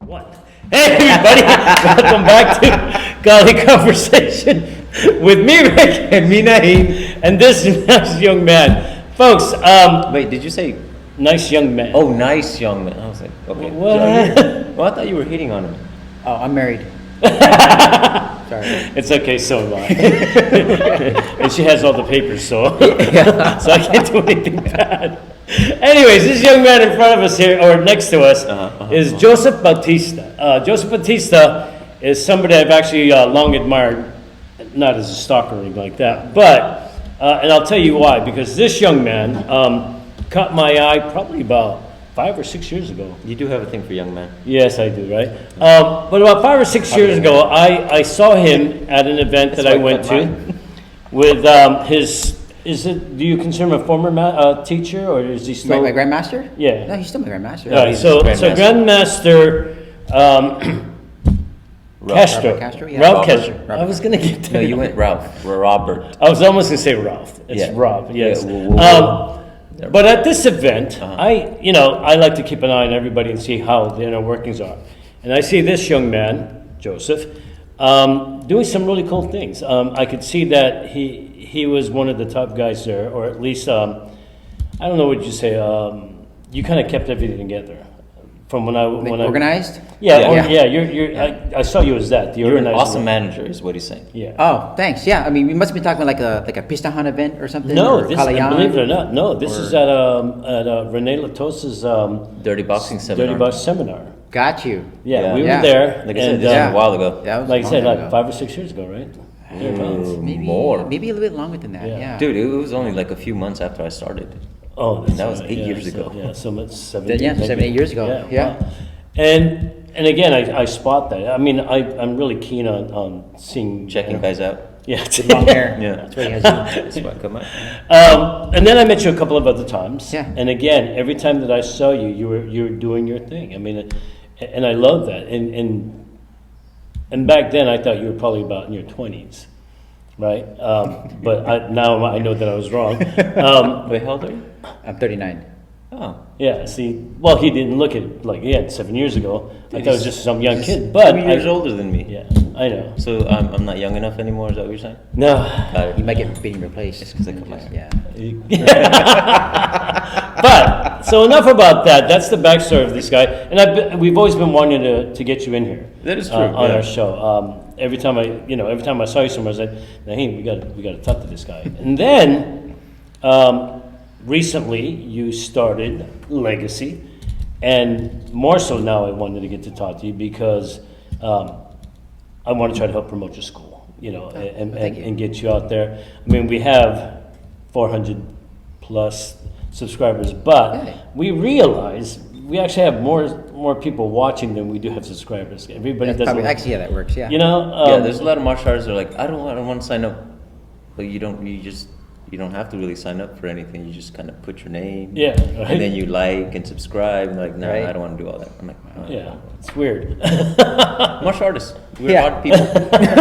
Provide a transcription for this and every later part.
What? Hey everybody, welcome back to Golly Conversation with me, Rick, And me, Naheem. and this nice young man. Folks, Wait, did you say? nice young man. Oh, nice young man. I was like, okay. What? Well, I thought you were hitting on him. Oh, I'm married. Sorry. It's okay, so am I. And she has all the papers, so so I can't do anything bad. Anyways, this young man in front of us here, or next to us, is Joseph Bautista. Joseph Bautista is somebody I've actually long admired, not as a stalker or anything like that, but, and I'll tell you why, because this young man caught my eye probably about 5 or 6 years ago. You do have a thing for young men. Yes, I do, right? But about 5 or 6 years ago, I saw him at an event that I went to with his. Do you consider him a former teacher, or is he still? My grandmaster? Yeah. No, he's still my grandmaster. All right, so Grandmaster Castro. Castro, yeah. Ralph Robert. Castro. I was gonna get to No, you went Ralph. Robert. I was almost gonna say Ralph. It's Yeah. Rob. Yes. Yeah, whoa. But at this event, I like to keep an eye on everybody and see how the inner workings are. And I see this young man, Joseph, doing some really cool things. I could see that he was one of the top guys there, or at least I don't know what you say. You kind of kept everything together. From when I Organized? I saw you as that. The You're an organizer. awesome manager, is what he's saying. Yeah. Oh, thanks. Yeah, I mean, we must have been talking like a Pistahan event or something. No, or this, Kalayan. believe it or not, no. This is at Rene Latos's Dirty boxing seminar. Dirty Box seminar. Got you. Yeah, Yeah. we were Yeah. there. Like I said, and, this was yeah. a while ago. That was like I a said, long like time ago. 5 or 6 years ago, right? Thereabouts. Maybe More. Maybe a little bit longer than that. Yeah. Yeah. Dude, it was only like a few months after I started. Oh, that's That was right, 8 yeah, years so, ago. Yeah, so much 7. Yeah, maybe. 7, 8 years ago. Yeah. wow. And again, I spot that. I mean, I'm really keen on seeing Checking guys out. Yeah, Long hair. Yeah. That's what he has. That's why I come out. and then I met you a couple of other times. Yeah. And again, every time that I saw you, you were doing your thing. I mean, and I love that. And back then, I thought you were probably about in your 20s, right? But now I know that I was wrong. Wait, how old are you? I'm 39. Oh. Yeah. See, well, he didn't look at it like 7 years ago. I Dude, thought it was he's- just some young he's kid. But 2 years older than me. Yeah, I know. So I'm not young enough anymore, is that what you're saying? No. Got You it. might get being replaced. It's 'cause I cut my hair. Yeah. But so enough about that. That's the backstory of this guy, and we've always been wanting to get you in here. That is true, on yeah. our show. Every time I saw you somewhere, I said, "Naheem, we got to talk to this guy." And then recently, you started Legacy, and more so now, I wanted to get to talk to you because I want to try to help promote your school, thank you. and get you out there. I mean, we have 400 plus subscribers, but Okay. we realize we actually have more people watching than we do have subscribers. Everybody That's doesn't. probably, actually, yeah, that works. Yeah. Yeah, there's a lot of martial artists that are like, I don't want to sign up, but you don't have to really sign up for anything. You just kind of put your name, Yeah, right. and then you like and subscribe. And like, no, Right. I don't want to do all that. I'm like, oh. Yeah, it's weird. Martial artists, we're Yeah. odd people.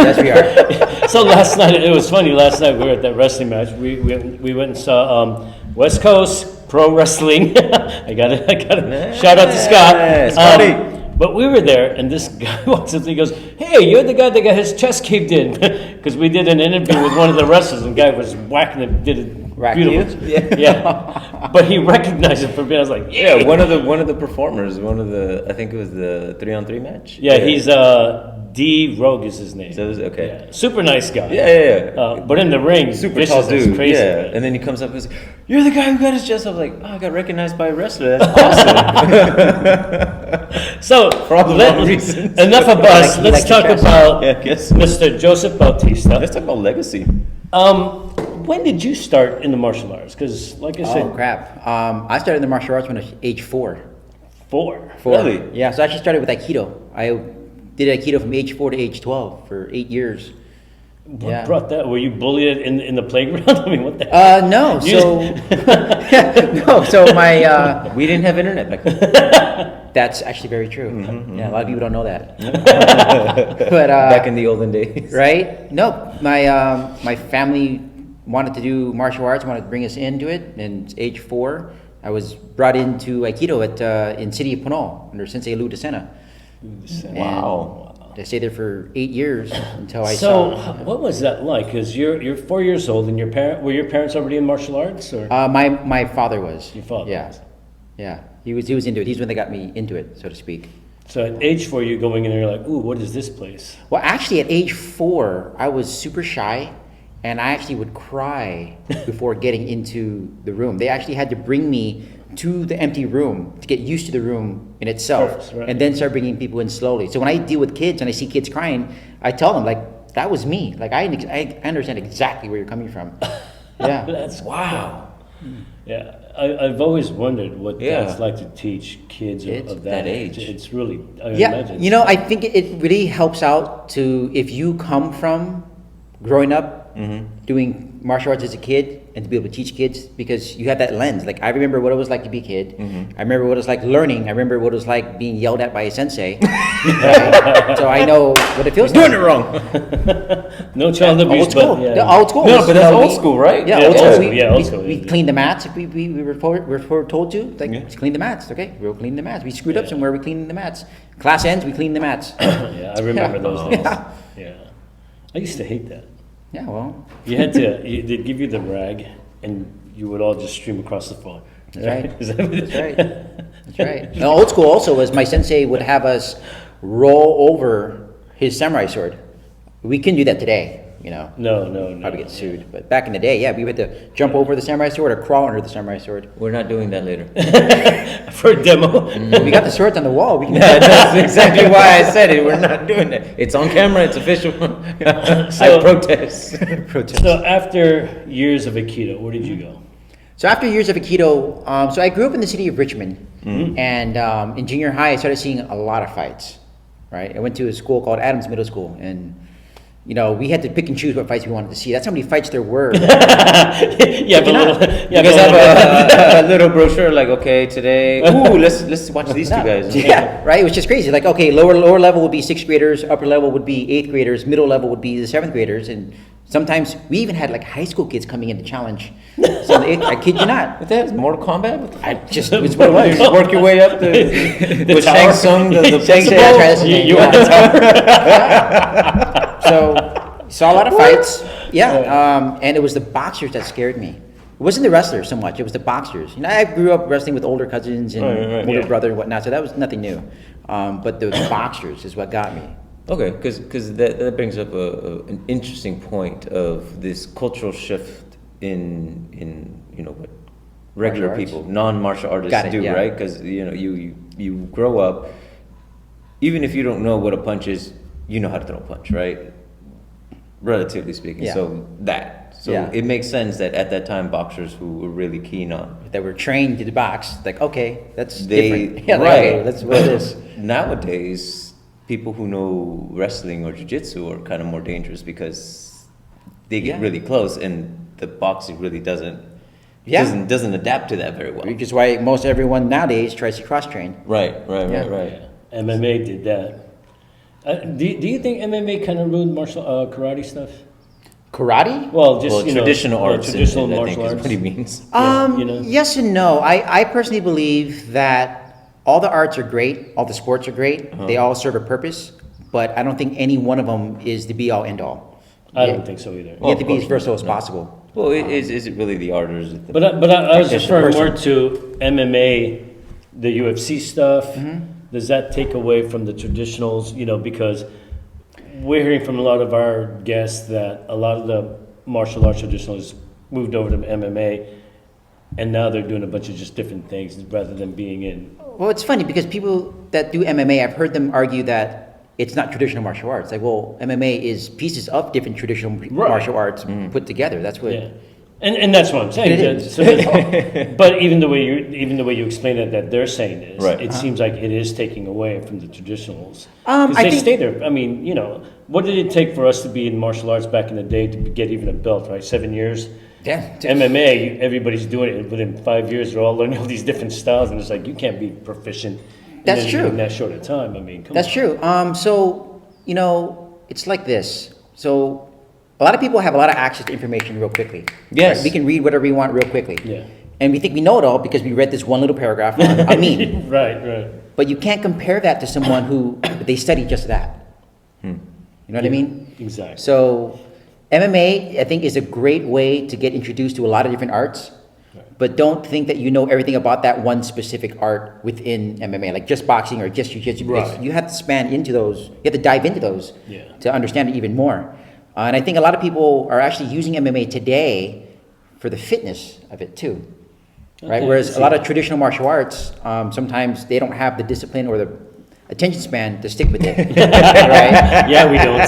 Yes, we are. So last night, it was funny. Last night we were at that wrestling match. We went and saw West Coast Pro Wrestling. I got to shout out to Scott. Scotty. But we were there, and this guy walks up and he goes, "Hey, you're the guy that got his chest caved in," because we did an interview with one of the wrestlers, and the guy was whacking it, did it Whacked beautiful. you? Yeah. But he recognized it from me. I was like, Yeah, one of the performers, I think it was the 3-on-3 match. Yeah, he's D Rogue is his name. So it was- okay. Yeah. Super nice guy. Yeah. But in the ring, Super vicious tall as dude. crazy. Yeah, man. and then he comes up and goes, "You're the guy who got his chest." I was like, "Oh, I got recognized by a wrestler. That's awesome." So, For all the wrong reasons. enough of us. He Let's liked your talk chest. about Yeah, I guess. Mr. Joseph Bautista. Let's talk about legacy. When did you start in the martial arts? Because, like I said, Oh, crap. I started in the martial arts when I was age 4. 4. Really? Yeah, so I actually started with Aikido. I did Aikido from age 4 to age 12 for 8 years. What Yeah. brought that? Were you bullied in the playground? I mean, what the? No, You- so no, so my We didn't have internet back then. that's actually very true. Mm-hmm, Yeah, a lot of people don't know that. But Back in the olden days. right? No, my family wanted to do martial arts, wanted to bring us into it, and age 4, I was brought into Aikido at in city of Puno under Sensei Lou DeSena. Wow. I stayed there for 8 years until I So, saw. what was that like? Because you're 4 years old, and were your parents already in martial arts, or My father was. your father? Yeah, was? yeah. He was into it. He's when they got me into it, so to speak. So at age 4, you're going in and you're like, ooh, what is this place? Well, actually, at age 4, I was super shy, and I actually would cry before getting into the room. They actually had to bring me to the empty room to get used to the room in itself, First, right. and then start bringing people in slowly. So when I deal with kids and I see kids crying, I tell them like, that was me. Like I understand exactly where you're coming from. Yeah. That's wow. Yeah, I've always wondered what Yeah. that's like to teach kids Kids of that that age. age. It's really, I Yeah, imagine. you know, I think it really helps out to, if you come from growing up doing martial arts as a kid and to be able to teach kids, because you have that lens. Like I remember what it was like to be a kid. I remember what it was like learning. I remember what it was like being yelled at by a sensei. Right? So I know what it feels Doing like. it wrong. No child abuse, Old school. but yeah. Yeah, old school. No, was, but that's you know, old school, right? Yeah, Yeah, old old school. school, yeah, old school, We yeah. cleaned the mats. We were told to like Yeah. clean the mats. Okay, we'll clean the mats. We screwed up somewhere. We cleaned the mats. Class ends. We clean the mats. Yeah, I remember Yeah. those days. Yeah. Yeah. I used to hate that. Yeah, well, You had they'd give you the rag, and you would all just stream across the floor. that's right. Is that- That's right. That's right. Now, old school also was my sensei would have us roll over his samurai sword. We can do that today, you know. No. Probably get sued. But back in the day, yeah, we had to jump over the samurai sword or crawl under the samurai sword. We're not doing that later. For a demo. We got the swords on the wall. We can That's exactly why I said it. We're not doing that. It's on camera. It's official. I protest. protest. So after years of Aikido, where did you go? So after years of Aikido, so I grew up in the city of Richmond, and in junior high, I started seeing a lot of fights. Right, I went to a school called Adams Middle School, and you know we had to pick and choose what fights we wanted to see. That's how many fights there were. Yeah, but You guys have a little brochure like, okay, today, ooh, let's watch these two guys. Yeah, right. It was just crazy. Like, okay, lower level would be 6th graders, upper level would be 8th graders, middle level would be the 7th graders, and sometimes we even had like high school kids coming in to challenge. So I kid you not. What the hell is Mortal Kombat? What the I just it's what it was. Just work your way up to with tower. Shang Tsung, the That's principal. right, that's the You- name, you yeah. went to So saw a lot of fights. Yeah, and it was the boxers that scared me. It wasn't the wrestlers so much. It was the boxers. You know, I grew up wrestling with older cousins and Right, older yeah. brother and whatnot, so that was nothing new. But the boxers is what got me. Okay, because that brings up an interesting point of this cultural shift in you know what regular Martial arts? people, non-martial artists Got it, do, yeah. right? Because you know you grow up, even if you don't know what a punch is, you know how to throw a punch, right? Relatively speaking. Yeah. So Yeah. it makes sense that at that time boxers who were really keen on That were trained to the box, like okay, that's they different. Yeah, like, right. okay, that's what it is. Nowadays, people who know wrestling or jiu-jitsu are kind of more dangerous because they get Yeah. really close, and the boxing really doesn't Yeah. doesn't adapt to that very well. Which is why most everyone nowadays tries to cross train. Right. Yeah. Yeah. MMA did that. Do you think MMA kind of ruined karate stuff? Karate? Well, just Well, you know, traditional arts, traditional I think martial is arts. what he means. You know? Yes and no. I personally believe that all the arts are great, all the sports are great. They all serve a purpose, but I don't think any one of them is the be all end all. I don't think so either. You have to be of as course versatile as possible. Well, is it really the art or is it the But I was Practice referring the more to MMA, the UFC stuff. Mm-hmm. Does that take away from the traditionals? You know, because we're hearing from a lot of our guests that a lot of the martial arts traditionals moved over to MMA, and now they're doing a bunch of just different things rather than being in. Well, it's funny because people that do MMA, I've heard them argue that it's not traditional martial arts. Like, well, MMA is pieces of different traditional martial arts put together. That's what. Yeah, and that's what I'm saying. It is. So but even the way you explain it, that they're saying is, Right. it seems like it is taking away from the traditionals. I Because they think- stay there. I mean, you know, what did it take for us to be in martial arts back in the day to get even a belt? Right, 7 years. Yeah. MMA, everybody's doing it within 5 years. They're all learning all these different styles, and it's like you can't be proficient. That's in true. In that short a time. I mean, come That's on. true. So, you know, it's like this. So, a lot of people have a lot of access to information real quickly. Yes. Right? We can read whatever we want real quickly. Yeah. And we think we know it all because we read this one little paragraph on a meme. Right. But you can't compare that to someone who they study just that. You know what I mean? Exactly. So MMA, I think, is a great way to get introduced to a lot of different arts. But don't think that you know everything about that one specific art within MMA, like just boxing or just jiu-jitsu. Right. You have to span into those. You have to dive into those Yeah. to understand it even more. And I think a lot of people are actually using MMA today for the fitness of it too, right? Okay, Whereas I a see lot that. of traditional martial arts, sometimes they don't have the discipline or the attention span to stick with it, right? Yeah, we don't.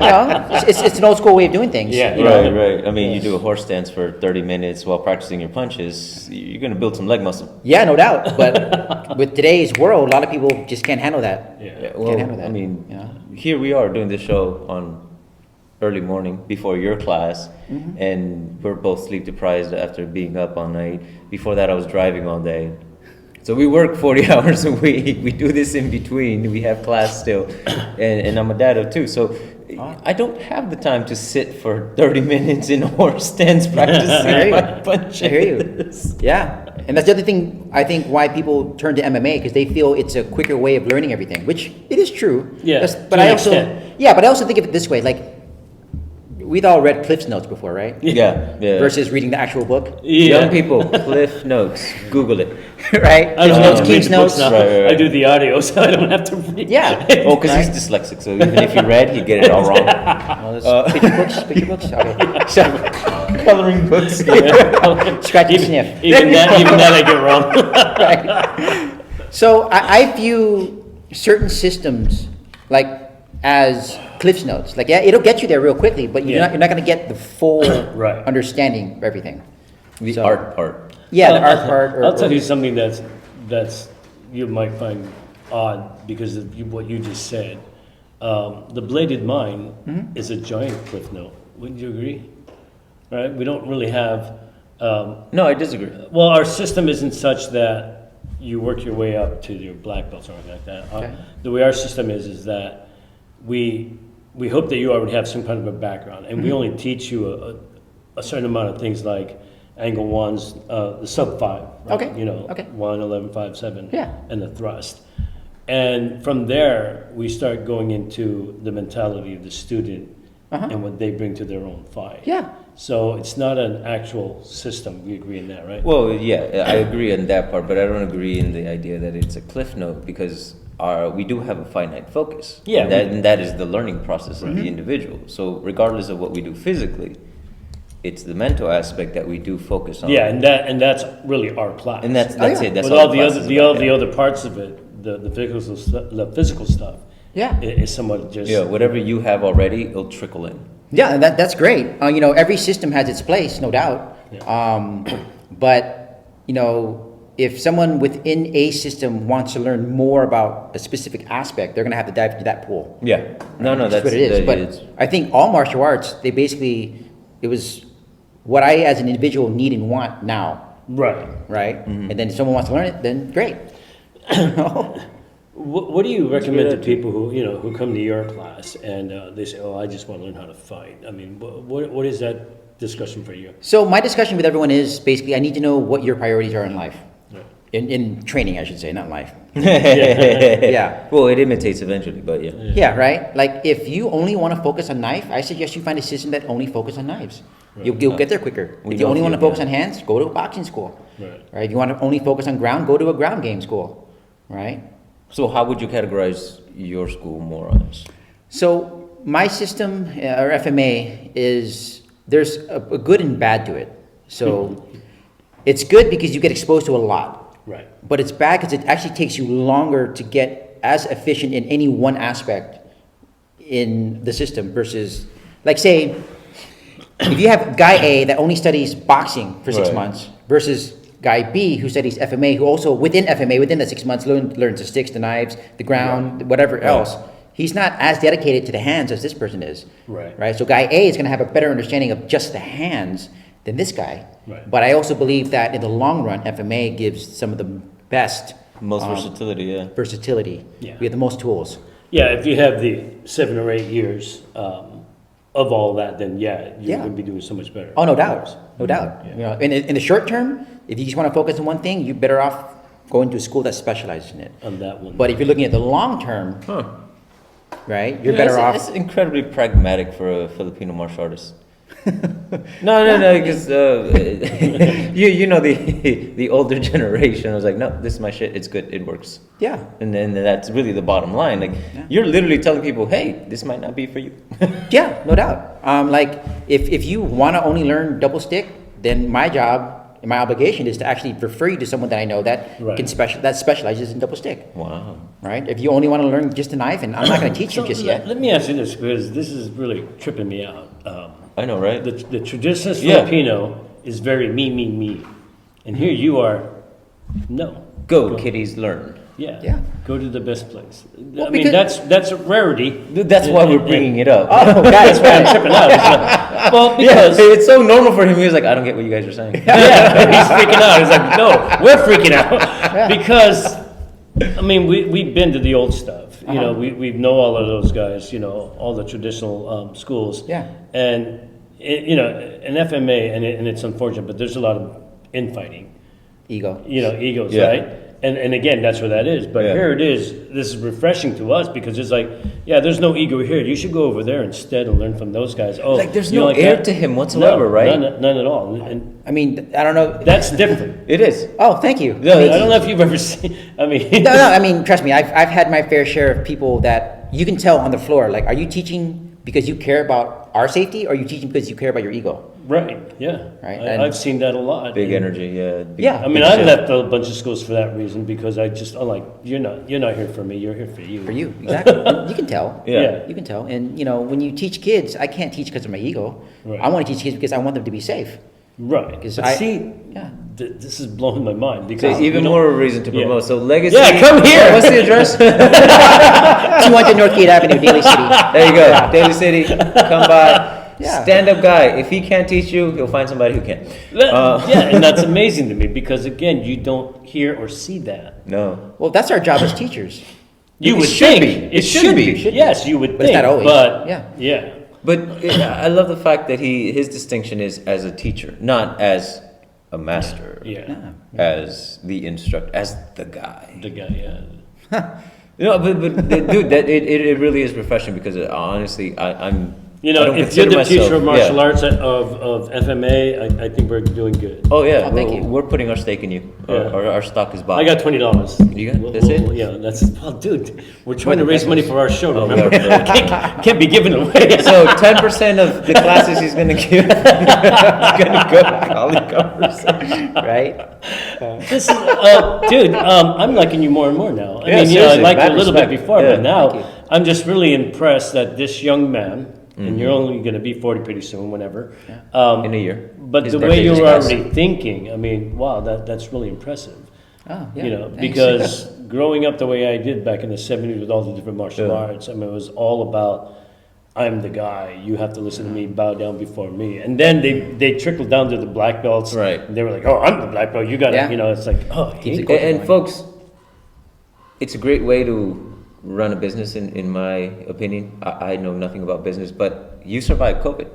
Well, it's an old school way of doing things. Yeah, you know? Right. I mean, you do a horse stance for 30 minutes while practicing your punches. You're gonna build some leg muscle. Yeah, no doubt. But with today's world, a lot of people just can't handle that. Yeah. Well, Can't handle that. I mean, you know? here we are doing this show on early morning before your class, and we're both sleep deprived after being up all night. Before that, I was driving all day. So we work 40 hours a week. We do this in between. We have class still, and I'm a dad of two. So I don't have the time to sit for 30 minutes in a horse stance practicing my punches. I hear you. Yeah, and that's the other thing I think why people turn to MMA, because they feel it's a quicker way of learning everything, which it is true. Yeah, But to I an also extent. but I also think of it this way, like we've all read Cliff's Notes before, right? Yeah. Versus reading the actual book, Yeah. Young people, Cliff Notes, Google it. right? I don't Cliff's have Notes, to read King's the books Notes. now. Right. I do the audio, so I don't have to read. Yeah. Oh, because he's dyslexic, so even if he read, he'd get it all wrong. Well, there's picture books. Okay. So Coloring books. scratch and sniff. Even that I get wrong. Right. So I view certain systems like as Cliff's Notes. Like, yeah, it'll get you there real quickly, but you're Yeah. not going to get the full Right. understanding of everything. The So- art part. Yeah, the art part. I'll tell you something that's you might find odd because of what you just said. The Bladed Mind is a giant cliff note. Wouldn't you agree? Right? We don't really have. No, I disagree. Well, our system isn't such that you work your way up to your black belts or anything like that. Okay. The way our system is that we hope that you already have some kind of a background, and we only teach you a certain amount of things like angle ones, the sub 5, right? Okay. You know, Okay. 1, 11, 5, 7, Yeah. and the thrust. And from there, we start going into the mentality of the student and what they bring to their own fight. Yeah. So it's not an actual system. We agree in that, right? Well, yeah, I agree on that part, but I don't agree in the idea that it's a cliff note because we do have a finite focus. Yeah, And that is the learning process of the individual. So regardless of what we do physically, it's the mental aspect that we do focus on. Yeah, and that's really our class. And that's yeah. it. That's with all the class other is the about, all the yeah. other parts of it, the physical stuff. Yeah. Is somewhat just Yeah, whatever you have already, it'll trickle in. Yeah, and that's great. You know, every system has its place, no doubt. But, you know, if someone within a system wants to learn more about a specific aspect, they're going to have to dive into that pool. Yeah. No, That's that's what it is. But it's- I think all martial arts, it was what I as an individual need and want now, right. right? And then if someone wants to learn it, then great. What do you recommend to people who come to your class and they say, "Oh, I just want to learn how to fight"? I mean, what is that discussion for you? So my discussion with everyone is basically I need to know what your priorities are in life. Right. In training, I should say, not life. yeah. Yeah. Well, it imitates eventually, but yeah. Yeah, right? Like, if you only want to focus on knife, I suggest you find a system that only focuses on knives. You'll get there quicker. We If you know only a want to few, focus yeah. on hands, go to a boxing school. Right. If you want to only focus on ground, go to a ground game school. Right? So how would you categorize your school more or less? So my system, or FMA, there's a good and bad to it. So it's good because you get exposed to a lot. Right. But it's bad because it actually takes you longer to get as efficient in any one aspect in the system versus, like, say, if you have guy A that only studies boxing for 6 Right. months versus guy B who studies FMA, who also within FMA, within the 6 months, learns the sticks, the knives, the ground, whatever else, he's not as dedicated to the hands as this person is. Right. Right. So guy A is going to have a better understanding of just the hands than this guy. Right. But I also believe that in the long run, FMA gives some of the best Most versatility, yeah. versatility. Yeah. We have the most tools. Yeah, if you have the 7 or 8 years of all that, then you're Yeah. going to be doing so much better. Oh, no doubt. No doubt. Yeah. You know, in the short term, if you just want to focus on one thing, you're better off going to a school that specializes in it. On that one. But if you're looking at the long term, right, you're Yeah, better off. It's incredibly pragmatic for a Filipino martial artist. No, because you know the older generation was like, no, this is my shit. It's good. It works. Yeah. And then that's really the bottom line. Like you're literally telling people, hey, this might not be for you. Yeah, no doubt. Like if you want to only learn double stick, then my job and my obligation is to actually refer you to someone that I know that that specializes in double stick. Wow. Right? If you only want to learn just a knife, and I'm not going to teach you just yet. Let me ask you this, because this is really tripping me out. I know, right? The traditional Filipino is very me. And here you are, no. Go, kiddies, learn. Yeah. Go to the best place. Well, I mean, that's a rarity. That's why we're bringing it up. Oh, That's why I'm tripping out. It's like, well, because it's so normal for him. He was like, I don't get what you guys are saying. he's freaking out. He's like, no, we're freaking out because I mean we've been to the old stuff. You know, we know all of those guys. You know, all the traditional schools. Yeah. And you know, an FMA, and it's unfortunate, but there's a lot of infighting. Ego. You know, egos, Yeah. right? And again, that's where that is. But here it is. This is refreshing to us because it's like, yeah, there's no ego here. You should go over there instead and learn from those guys. Oh, Like there's you no like air that? to him whatsoever, No, right? None at all. And I mean, I don't know. that's different. It is. Oh, thank you. Yeah, I don't know if you've ever seen. I mean, No, I mean, trust me. I've had my fair share of people that you can tell on the floor. Like, are you teaching because you care about our safety, or are you teaching because you care about your ego? right? Yeah, Right, I've seen that a lot. Big And, energy, yeah. Big- Yeah. I mean, I left a bunch of schools for that reason because I'm like, you're not here for me. You're here for you. For you, exactly. And you can tell. Yeah. You can tell. And you know, when you teach kids, I can't teach because of my ego. Right. I want to teach kids because I want them to be safe. Right. Because But see, yeah. this is blowing my mind So because even we don't- more reason to Yeah. promote. So legacy. Yeah, come here. What's the address? 200 Northgate Avenue, Daly City. There you go. Daly City. Come by. Yeah. Stand up guy. If he can't teach you, he'll find somebody who can. Yeah, and that's amazing to me because again, you don't hear or see that. No. Well, that's our job as teachers. You It would should think be. it should be. Should be. Yes, you would But it's think. not always. But Yeah. But I love the fact that his distinction is as a teacher, not as a master. Yeah. As the instructor, as the guy. The guy. Yeah. You know, but dude, that it really is refreshing because honestly, I'm. You I know, don't if you're consider the teacher of myself- martial arts of FMA, I think we're doing good. Oh yeah, Oh, thank you. we're putting our stake in you. Yeah. Our stock is bought. I got $20. You got- that's it? Yeah, that's dude. We're trying to raise What? money for our show. Oh, Remember, God, can't be giving away. So 10% of the classes he's gonna give, is gonna go to Kali Conversation. Right? This is, dude. I'm liking you more and more now. I Yeah, mean, you know, I seriously, liked you mad a little respect. bit before, Yeah, but now thank you. I'm just really impressed that this young man, and you're only going to be 40 pretty soon, whenever. In a year. But His the way birthday you're just passed. already thinking, I mean, wow, that's really impressive. Oh, yeah. You know, Thanks. because growing up the way I did back in the 70s with all the different martial Yeah. arts, I mean, it was all about, I'm the guy, you have to listen to me, bow down before me. And then they trickled down to the black belts. Right. And they were like, oh, I'm the black belt, you got to, Yeah. you know, it's like, oh, Keeps he- it going. And folks, it's a great way to run a business, in my opinion. I know nothing about business, but you survived COVID.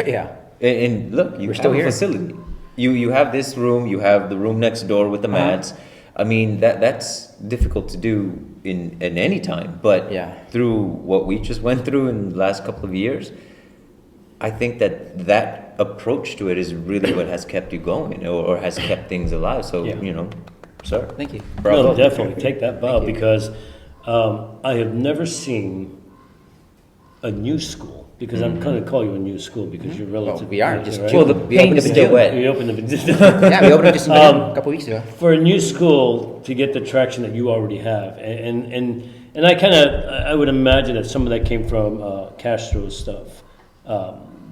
Yeah. And look, you We're have still a here. facility. You have this room, you have the room next door with the mats. I mean, that's difficult to do in any time. But Yeah. through what we just went through in the last couple of years, I think that approach to it is really what has kept you going or has kept things alive. So, Yeah. you know, sir. Thank you. Bravo. No, definitely take that bow Thank you. because I have never seen a new school. Because I'm going to call you a new school because you're relative. we are, just right? Well, the We paint opened is up in still June. wet. We opened the Yeah, we opened it just a couple weeks ago. for a new school to get the traction that you already have, and I kind of I would imagine that some of that came from Castro's stuff.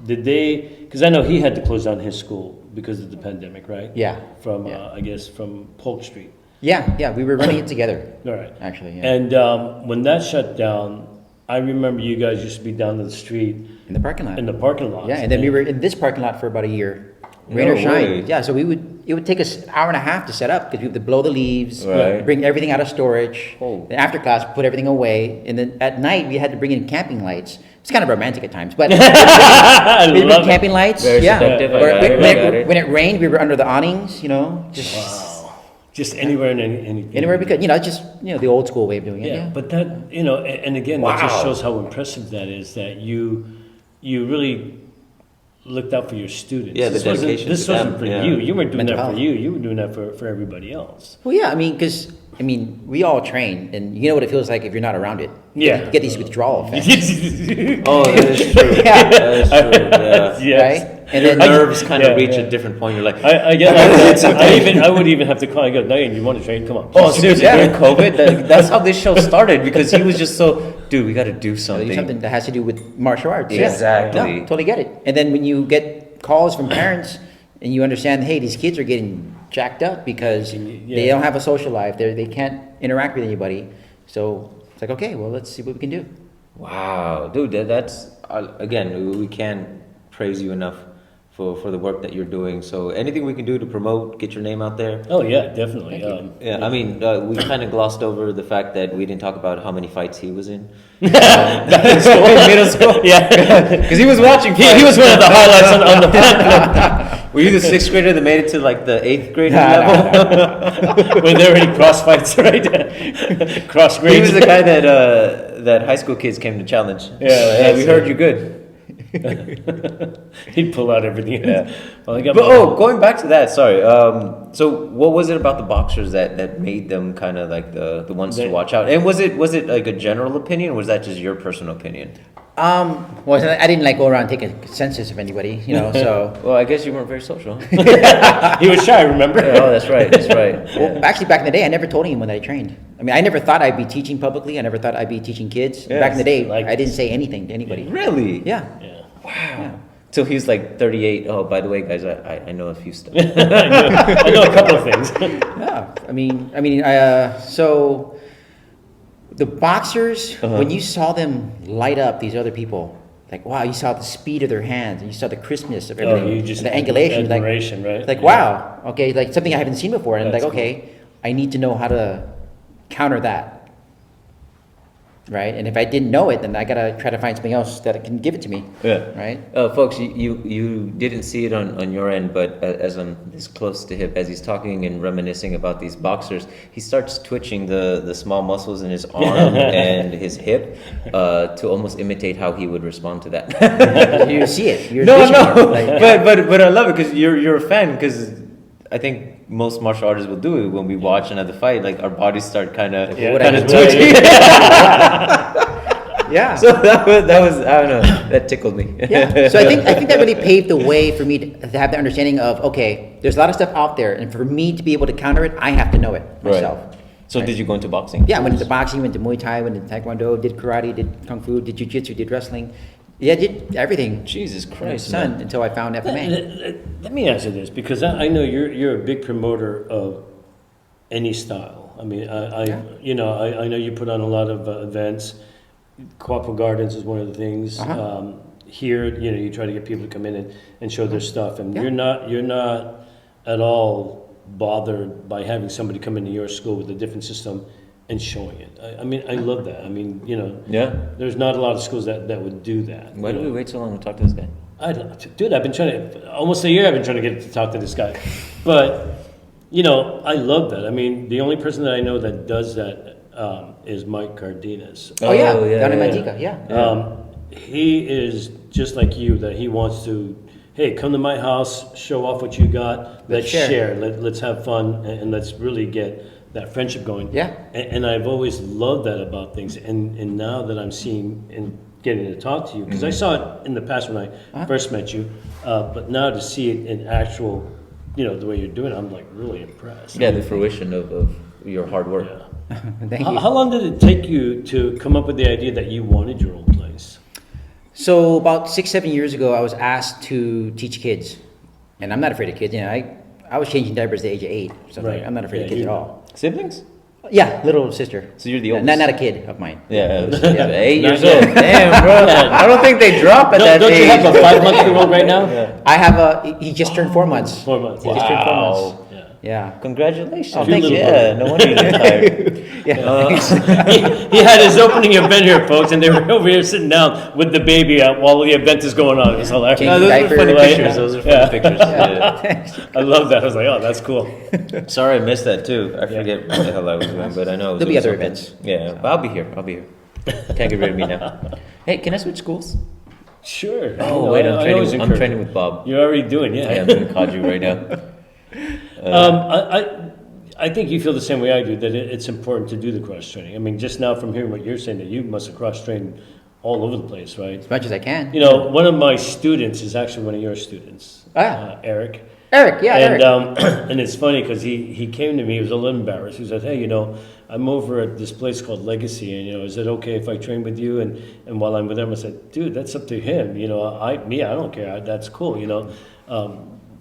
Did they? Because I know he had to close down his school because of the pandemic, right? Yeah. From Yeah. I guess from Polk Street. Yeah, we were running it together, All right. actually. Yeah. And when that shut down, I remember you guys used to be down to the street In the parking lot. in the parking lot. Yeah, and then we were in this parking lot for about a year. Rain No or shine. way. Yeah, so it would take us an hour and a half to set up because we have to blow the leaves, Right. bring everything out of storage. Oh. Then after class, put everything away, and then at night we had to bring in camping lights. It's kind of romantic at times, but I we bring love it. camping lights. Very yeah. seductive, I Or got it, I got it. when it rained, we were under the awnings. You know, just Wow. Just anywhere and anything. Anywhere we could, just the old school way of doing it. Yeah, Yeah. but that, and again, that just shows how impressive that is, that you really looked out for your students. Yeah, the This wasn't- dedication This to wasn't them, for yeah. you. You weren't doing Mental that for health. you were doing that for everybody else. Well, yeah, because we all train, and you know what it feels like if you're not around it. Yeah. You get these withdrawal effects. Oh, that is true. Yeah. That is true. Yeah. Yes. Right? And Your then nerves kind of Yeah, reach yeah. a different point. You're like, I get that. I would even have to call. I go, Diane, you want to train? Come on. oh, seriously, Yeah. during COVID, that's how this show started because he was just so, dude, we got to do something. something that has to do with martial arts. Yeah. Exactly. No, totally get it. And then when you get calls from parents and you understand, hey, these kids are getting jacked up because they don't have a social life. They can't interact with anybody. So it's like, okay, well, let's see what we can do. Wow, dude, that's again, we can't praise you enough for the work that you're doing. So anything we can do to promote, get your name out there. Oh yeah, definitely. Yeah, I mean, we kind of glossed over the fact that we didn't talk about how many fights he was in. In middle school. Yeah, Because he was watching fights. he was one of the highlights on the Were you the 6th grader that made it to like the 8th grade level? when there were any cross fights, right? Cross grades. He was the guy that high school kids came to challenge. Yeah, we heard you good. He'd pull out everything. Yeah. Well, I got But my- going back to that, sorry. So what was it about the boxers that made them kind of like the ones to watch out? And was it like a general opinion, or was that just your personal opinion? Well, I didn't go around and take a census of anybody, so. Well, I guess you weren't very social. he was shy, remember? Oh, that's right. That's right. Well, actually, back in the day, I never told anyone that I trained. I never thought I'd be teaching publicly. I never thought I'd be teaching kids. Yes, Back in the day, like- I didn't say anything to anybody. Really? Yeah. Yeah. Yeah. So he was like 38. Oh, by the way, guys, I know a few stuff. I know a couple of things. Yeah. So the boxers, when you saw them light up these other people, like, wow, you saw the speed of their hands, and you saw the crispness of everything, you just and the angulation, admiration, right? like, Yeah. wow, okay, like something I haven't seen before, and That's like, okay, I need to know how to counter that. Right, and if I didn't know it, then I gotta try to find something else that can give it to me. Yeah. Right. Folks, you didn't see it on your end, but as I'm this close to him, as he's talking and reminiscing about these boxers, he starts twitching the small muscles in his arm and his hip to almost imitate how he would respond to that. You see it. You're No, visionary, like, but I love it because you're a fan. Because I think most martial artists will do it when we watch another fight. Like our bodies start kind of what I just twitching. yeah. So that was I don't know, that tickled me. Yeah. So I think that really paved the way for me to have the understanding of, okay, there's a lot of stuff out there, and for me to be able to counter it, I have to know it myself. Right. So did you go into boxing? Yeah, I went into boxing, went to Muay Thai, went into Taekwondo, did karate, did Kung Fu, did Jiu-Jitsu, did wrestling. Yeah, I did everything. Jesus Christ, son, man. until I found FMA. Let me answer this, because I know you're a big promoter of any style. I mean, I know you put on a lot of events. Quapaw Gardens is one of the things. Uh-huh. Here, you try to get people to come in and show their stuff, and Yeah. you're not at all bothered by having somebody come into your school with a different system and showing it. I mean, I love that. I mean, Yeah. there's not a lot of schools that would do that. Why did we wait so long to talk to this guy? Dude, I've been trying to, almost a year I've been trying to get to talk to this guy. But, I love that. I mean, the only person that I know that does that is Mike Cardenas. Oh, yeah, Oh, yeah, down in yeah. Manteca, yeah. He is just like you, that he wants to, hey, come to my house, show off what you got, let's share. Let's have fun, and let's really get that friendship going. Yeah. And I've always loved that about things. And now that I'm seeing and getting to talk to you, because I saw it in the past when I first met you, but now to see it in actual, the way you're doing it, I'm like really impressed. Yeah, the fruition of your hard work. Yeah. Thank you. How long did it take you to come up with the idea that you wanted your own place? So about 6-7 years ago, I was asked to teach kids, and I'm not afraid of kids. I was changing diapers at the age of 8, so Right. I'm not afraid of Yeah, kids you- at all. Siblings? Yeah, little sister. So you're the Yeah, oldest? not a kid of mine. Yeah, Yeah. 8 years Not old. yet. Damn, bro. I don't think they drop at that Don't age. you have a 5-month-old right now? I have he just turned 4 months. 4 months. He just turned 4 months. Yeah. Yeah. Congratulations. Oh, thank you. Yeah, no wonder you get tired. Yeah. He had his opening event here, folks, and they were over here sitting down with the baby while the event is going on. It was hilarious. Changing Those diapers. are funny Like, pictures. Those are funny yeah. pictures. Yeah. I love that. I was like, oh, that's cool. Sorry, I missed that too. I forget what the hell I was doing, but I know. There'll be other events. Yeah, but I'll be here. I'll be here. Can't get rid of me now. Hey, can I switch schools? Sure. Oh No, wait, I always I'm encourage training it. with Bob. You're already doing, yeah. I am doing Kaju right now. I think you feel the same way I do, that it's important to do the cross training. I mean, just now from hearing what you're saying, that you must have cross trained all over the place, right? As much as I can. You know, one of my students is actually one of your students, Eric. Eric, yeah, And Eric. and it's funny because he came to me. He was a little embarrassed. He said, "Hey, you know, I'm over at this place called Legacy, and you know, is it okay if I train with you?" And while I'm with him, I said, "Dude, that's up to him. You know, I don't care. That's cool. You know,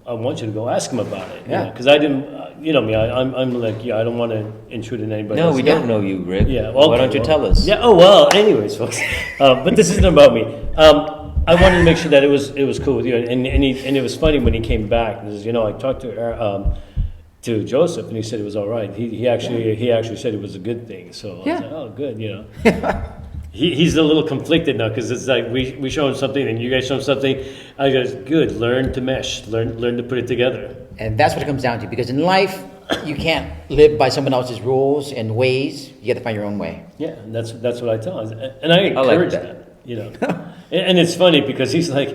I want you to go ask him about it. Yeah. Because I didn't. You know me. I'm like, yeah, I don't want to intrude in anybody. No, else. we don't know you, Rick. Yeah. Why don't you tell us? Yeah. Oh well. Anyways, folks. But this isn't about me. I wanted to make sure that it was cool with you, and it was funny when he came back. Because, you know, I talked to Joseph, and he said it was all right. He actually said it was a good thing. So I was like, oh, good. You know. He's a little conflicted now because it's like we show him something and you guys show him something. I goes, good. Learn to mesh. Learn to put it together. And that's what it comes down to. Because in life, you can't live by someone else's rules and ways. You got to find your own way. Yeah, and that's what I tell him, and I I like encourage that. that. You know, and it's funny because he's like,